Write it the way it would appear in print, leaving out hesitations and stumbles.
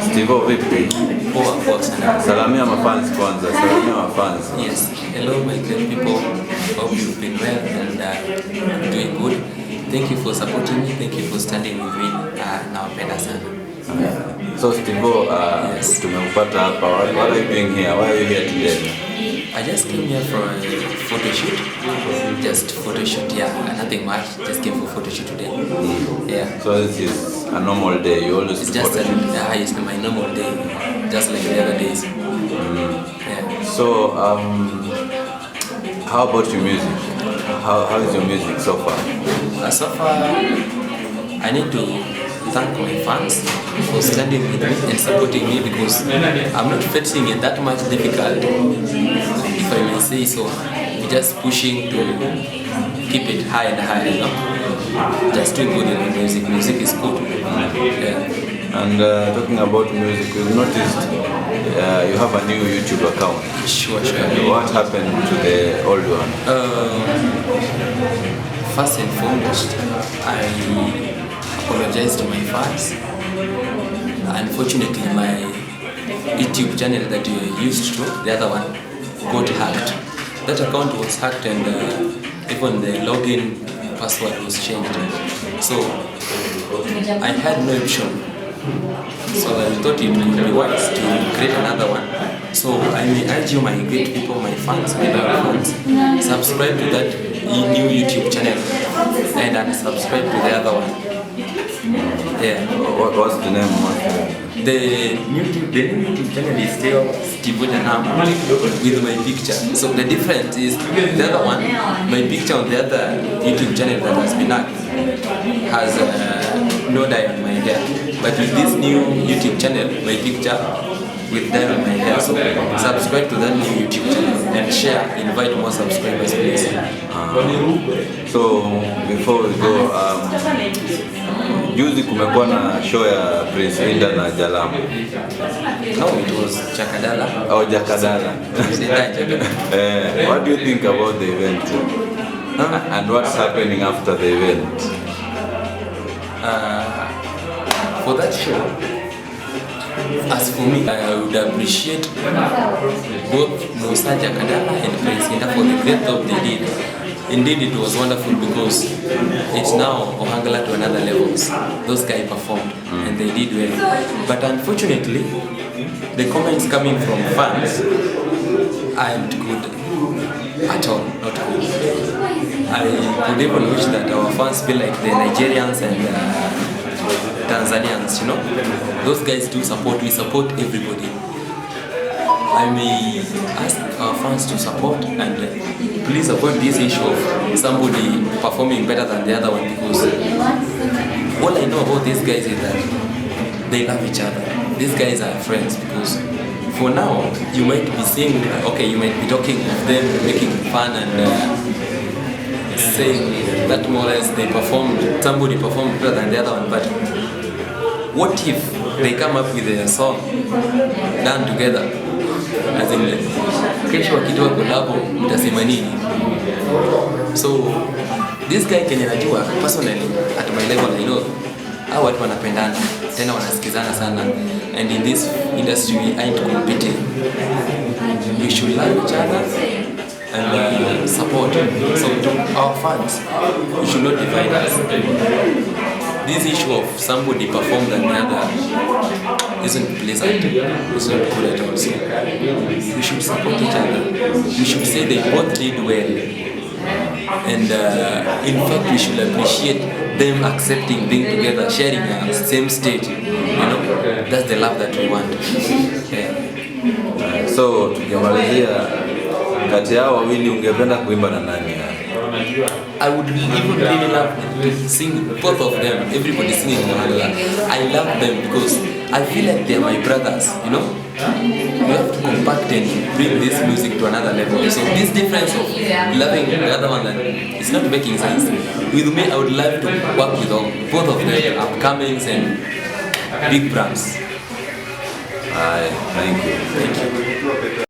Steve, vipi? Poa sana. Salamia mafans kwanza, salamia mafans. Yes. Hello my great people. Hope you've been well and doing good. Thank you for supporting me. Thank you for standing with me. Nawapenda sana. So Steve, Yes. tumekupata hapa. What are you doing here? Why are you here today? I just came here for a photo shoot. Just photo shoot, yeah. Nothing much. Just came for photo shoot today. Yeah. So this is a normal day. You always It's do just photo shoot. it's my normal day, just like the other days. Yeah. So how about your music? How is your music so far? So far, I need to thank my fans for standing with me and supporting me because I'm not facing it that much difficult, if I may say so. We're just pushing to keep it high and high, you know. Just doing good in the music. Music is good. Yeah. And talking about music, we've noticed you have a new YouTube account. Sure. What happened to the old one? First and foremost, I apologize to my fans. Unfortunately, my YouTube channel that you used to, the other one, got hacked. That account was hacked and even the login password was changed. So I had no option. So I thought it would be wise to create another one. So I may urge you, my great people, my fans, my loved fans, subscribe to that new YouTube channel and unsubscribe to the other one. Yeah. What's the name? The new YouTube channel is still Steve Janam with my picture. So the difference is the other one, my picture on the other YouTube channel that has been hacked has no dye on my hair. But with this new YouTube channel, my picture with dye on my hair. So subscribe to that new YouTube channel and share, invite more subscribers please. So before we go, juzi kumekuwa na show ya Prince Indah na Jalamo. No, it was Jakadala. Oh, Jakadala. What do you think about the event? And what's happening after the event? For that show, as for me, I would appreciate both Musa Jakadala and Prince Indah for the great job they did. Indeed, it was wonderful because it's now Ohangala to another levels. Those guys performed and they did well. But unfortunately, the comments coming from fans aren't good at all, not good. I could even wish that our fans feel like the Nigerians and Tanzanians, you know. Those guys do support, we support everybody. I may ask our fans to support and please avoid this issue of somebody performing better than the other one because all I know about these guys is that they love each other. These guys are friends because for now you might be seeing, okay, you might be talking of them making fun and saying that more or less somebody performed better than the other one, but what if they come up with a song done together? As in, kesho wakitoa kolabo mtasema nini? So this guy Kenya najua personally at my level I know hao watu wanapendana tena wanasikizana sana, and in this industry we ain't competing. We should love each other and support. So to our fans, we should not divide us. This issue of somebody perform than the other isn't pleasant. It's not good at all. So we should support each other. We should say they both did well. And in fact, we should appreciate them accepting being together, sharing a same stage. You know, that's the love that we want. Yeah. So tukimalizia, kati yao wawili ungependa kuimba na nani? I would even really love to sing both of them. Everybody singing Ohangala. I love them because I feel like they are my brothers, you know. We have to compact and bring this music to another level. So this difference of loving the other one, it's not making sense. With me, I would love to work with both of them, upcomings and big brands. Thank you.